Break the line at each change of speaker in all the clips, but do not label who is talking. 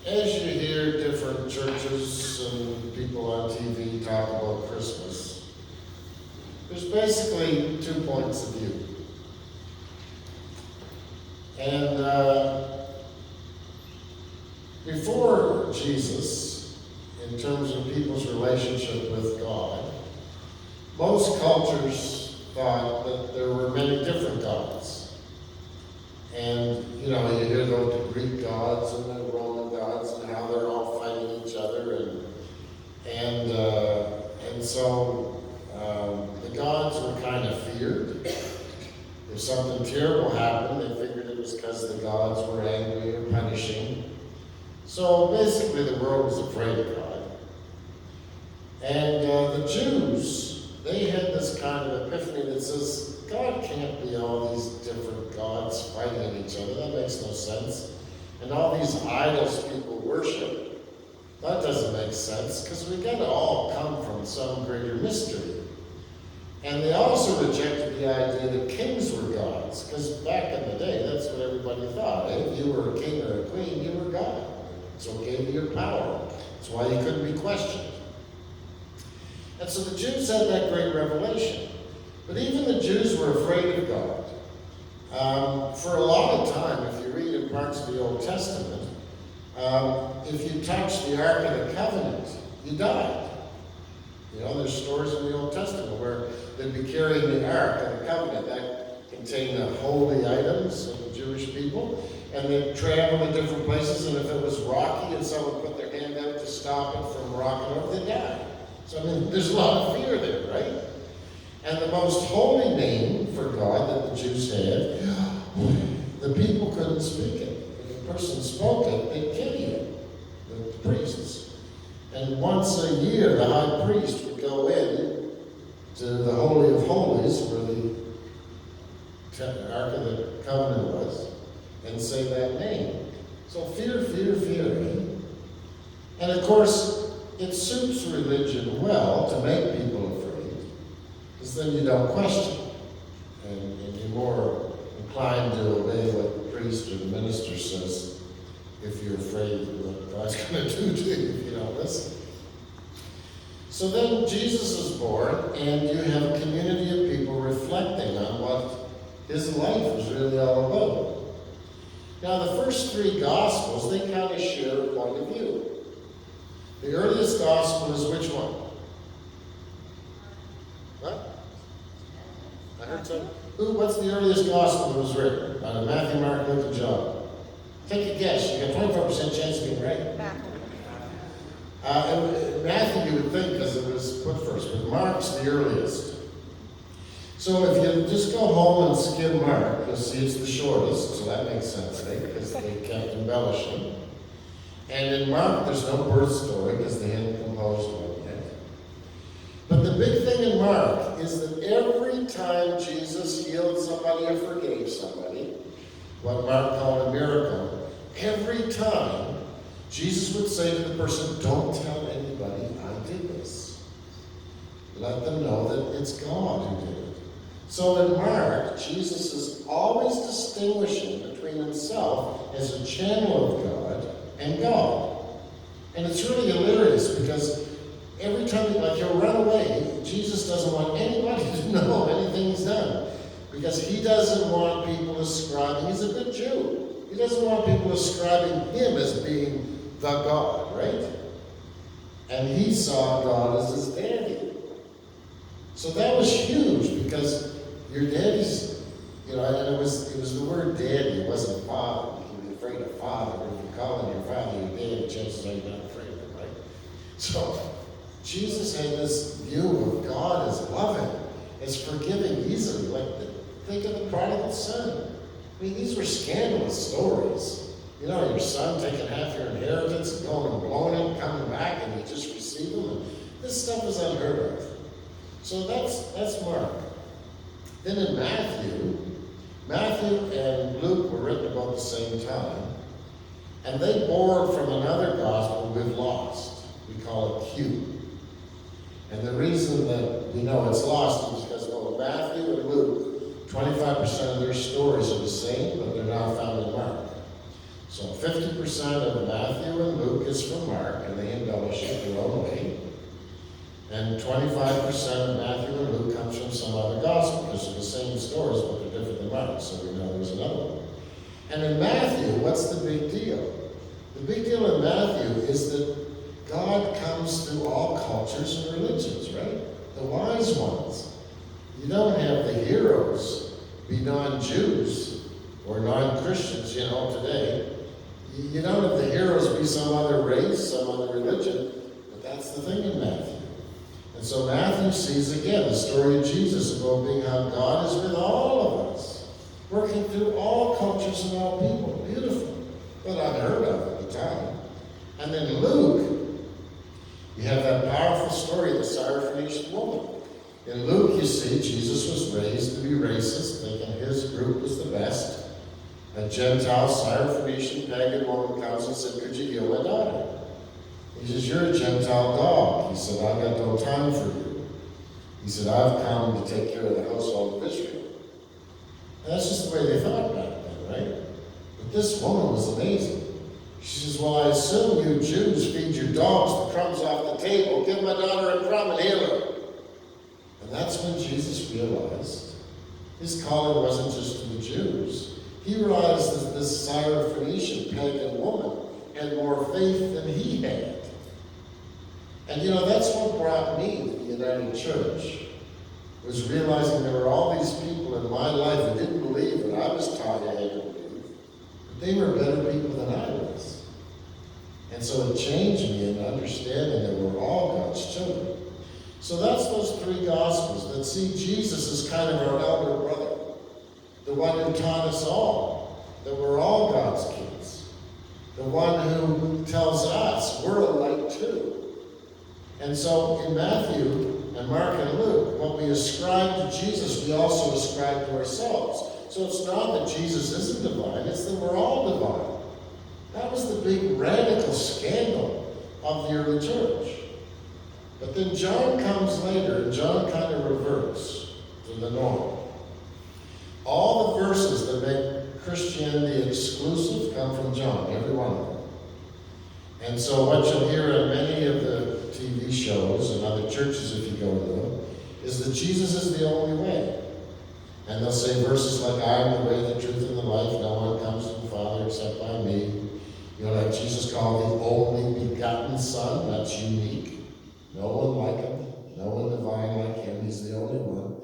As you hear different churches and people on TV talk about Christmas, there's basically 2 points of view. And before Jesus, in terms of people's relationship with God, most cultures thought that there were many different gods. And, you hear about the Greek gods and the Roman gods and how they're all fighting each other. And so the gods were kind of feared. If something terrible happened, they figured it was because the gods were angry or punishing. So basically the world was afraid of God. And the Jews, they had this kind of epiphany that says, God can't be all these different gods fighting each other. That makes no sense. And all these idols people worship, that doesn't make sense, because we got to all come from some greater mystery. And they also rejected the idea that kings were gods, because back in the day, that's what everybody thought. If you were a king or a queen, you were God. So it gave you your power. That's why you couldn't be questioned. And so the Jews had that great revelation. But even the Jews were afraid of God. For a lot of time, if you read in parts of the Old Testament, if you touched the Ark of the Covenant, you died. There's stories in the Old Testament where they'd be carrying the Ark of the Covenant that contained the holy items of the Jewish people, and they'd travel to different places, and if it was rocky and someone put their hand out to stop it from rocking over, they'd die. So, there's a lot of fear there, right? And the most holy name for God that the Jews had, the people couldn't speak it. If a person spoke it, they'd kill you, the priests. And once a year, the high priest would go in to the Holy of Holies, where the Ark of the Covenant was, and say that name. So fear, fear, fear. And of course, it suits religion well to make people afraid, because then you don't question, and you're more inclined to obey what the priest or the minister says if you're afraid of what God's going to do to you if you don't listen. So then Jesus is born, and you have a community of people reflecting on what his life was really all about. Now, the first 3 Gospels, they kind of share a point of view. The earliest Gospel is which one? What? I heard something. What's the earliest Gospel that was written? Matthew, Mark, Luke, and John. Take a guess. You got 24% chance of being right. And Matthew, you would think, because it was put first, but Mark's the earliest. So if you just go home and skim Mark, you'll see it's the shortest, so that makes sense, right? Because they kept embellishing. And in Mark, there's no birth story, because they hadn't composed one yet. But the big thing in Mark is that every time Jesus healed somebody or forgave somebody, what Mark called a miracle, every time Jesus would say to the person, don't tell anybody I did this. Let them know that it's God who did it. So in Mark, Jesus is always distinguishing between himself as a channel of God and God. And it's really hilarious, because every time he'll run away, Jesus doesn't want anybody to know anything he's done. Because he doesn't want people ascribing, he's a good Jew. He doesn't want people ascribing him as being the God, right? And he saw God as his daddy. So that was huge, because your daddy's, and it was the word daddy, it wasn't father. You can be afraid of father, but if you're calling your father your daddy, chances are you're not afraid of him, right? So Jesus had this view of God as loving, as forgiving easily. Think of the prodigal son. These were scandalous stories. Your son taking half your inheritance and going and blowing it and coming back, and you just receive them. And this stuff is unheard of. So that's Mark. Then in Matthew and Luke were written about the same time, and they borrowed from another gospel we've lost. We call it Q. And the reason that we know it's lost is because both Matthew and Luke, 25% of their stories are the same, but they're not found in Mark. So 50% of Matthew and 25% of Matthew and Luke comes from some other gospel, because they're the same stories, but they're different than Mark, so we know there's another one. And in Matthew, what's the big deal? The big deal in Matthew is that God comes through all cultures and religions, right? The wise ones. You don't have the heroes be non-Jews or non-Christians, today. You don't have the heroes be some other race, some other religion, but that's the thing in Matthew. And so Matthew sees again the story of Jesus about being how God is with all of us, working through all cultures and all people. Beautiful, but unheard of at the time. And then Luke, you have that powerful story of the Syrophoenician woman. In Luke, you see, Jesus was raised to be racist, thinking his group was the best. A Gentile, Syrophoenician, pagan woman comes and said, "Could you heal my daughter?" He says, "You're a Gentile dog." He said, "I've got no time for you." He said, "I've come to take care of the household of Israel." And that's just the way they thought back then, right? But this woman was amazing. She says, "Well, I assume you Jews feed your dogs the crumbs off the table. Give my daughter a crumb and heal her." And that's when Jesus realized his calling wasn't just to the Jews. He realized that this Syrophoenician pagan woman had more faith than he had. And that's what brought me to the United Church, was realizing there were all these people in my life that didn't believe what I was taught I had to believe, but they were better people than I was. And so it changed me in understanding that we're all God's children. So that's those three gospels that see Jesus as kind of our elder brother, the one who taught us all that we're all God's kids, the one who tells us we're a light too. And so in Matthew and Mark and Luke, what we ascribe to Jesus, we also ascribe to ourselves. So it's not that Jesus isn't divine, it's that we're all divine. That was the big radical scandal of the early church. But then John comes later, and John kind of reverts to the norm. All the verses that make Christianity exclusive come from John, every one of them. And so what you'll hear in many of the TV shows and other churches, if you go to them, is that Jesus is the only way. And they'll say verses like, "I am the way, the truth, and the life. No one comes to the Father except by me." Like Jesus called the only begotten Son. That's unique. No one like him. No one divine like him. He's the only one.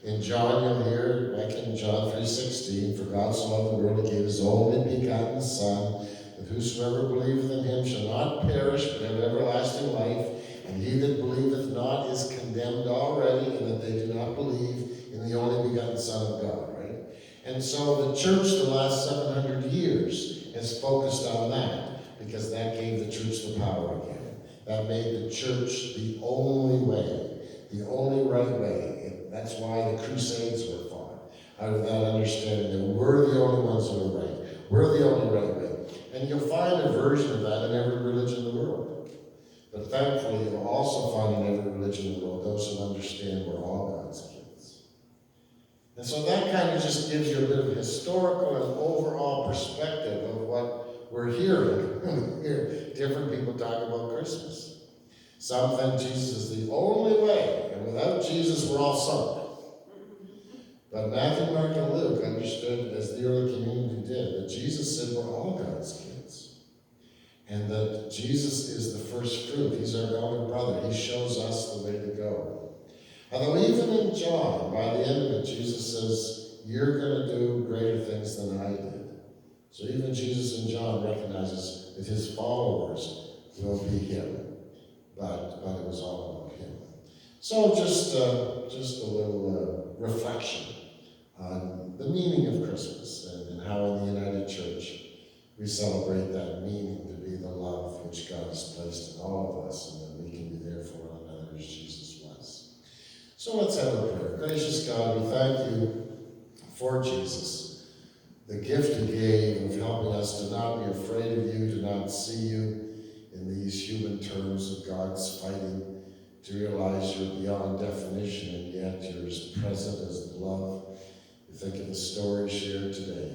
In John, you'll hear, like in John 3:16, "For God so loved the world, he gave his only begotten Son, that whosoever believeth in him shall not perish, but have everlasting life. And he that believeth not is condemned already, and that they do not believe in the only begotten Son of God," right? And so the church the last 700 years has focused on that, because that gave the church the power again. That made the church the only way, the only right way. And that's why the Crusades were fought, out of that understanding that we're the only ones who are right. We're the only right way. And you'll find a version of that in every religion in the world. But thankfully, you'll also find in every religion in the world those who understand we're all God's kids. And so that kind of just gives you a bit of a historical and overall perspective of what we're hearing when we hear different people talk about Christmas. Some think Jesus is the only way, and without Jesus, we're all sunk. But Matthew, Mark, and Luke understood, as the early community did, that Jesus said we're all God's kids. And that Jesus is the first fruit. He's our elder brother. He shows us the way to go. Although even in John, by the end of it, Jesus says, "You're going to do greater things than I did." So even Jesus in John recognizes that his followers will be him. But it was all about him. So just a little reflection on the meaning of Christmas and how in the United Church we celebrate that meaning to be the love which God has placed in all of us, and that we can be there for one another as Jesus was. So let's have a prayer. Gracious God, we thank you for Jesus, the gift you gave of helping us to not be afraid of you, to not see you in these human terms of God's fighting, to realize you're beyond definition, and yet you're as present as love. We think of the story shared today,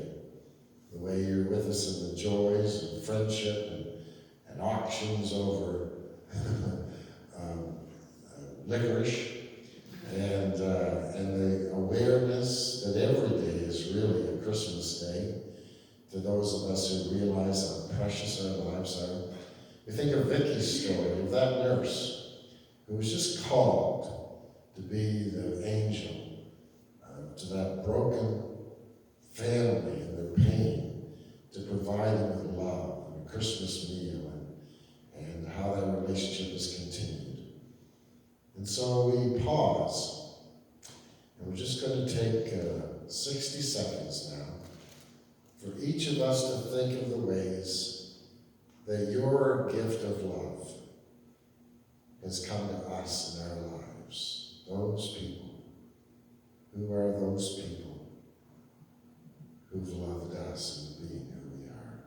the way you're with us in the joys and friendship and auctions over licorice, and the awareness that every day is really a Christmas day to those of us who realize how precious our lives are. We think of Vicky's story of that nurse who was just called to be the angel to that broken family and their pain, to provide them with love and a Christmas meal, and how that relationship has continued. And so we pause, and we're just going to take 60 seconds now for each of us to think of the ways that your gift of love has come to us in our lives. Those people. Who are those people who've loved us in being who we are?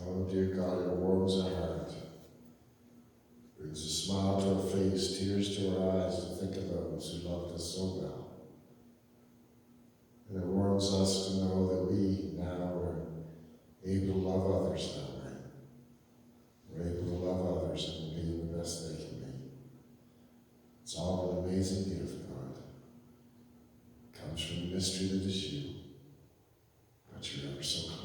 Oh, dear God, it warms our heart. Brings a smile to our face, tears to our eyes to think of those who loved us so well. And it warms us to know that we now are able to love others that way. We're able to love others and be the best they can be. It's all an amazing gift, God. It comes from the mystery that is you, but you're ever so close.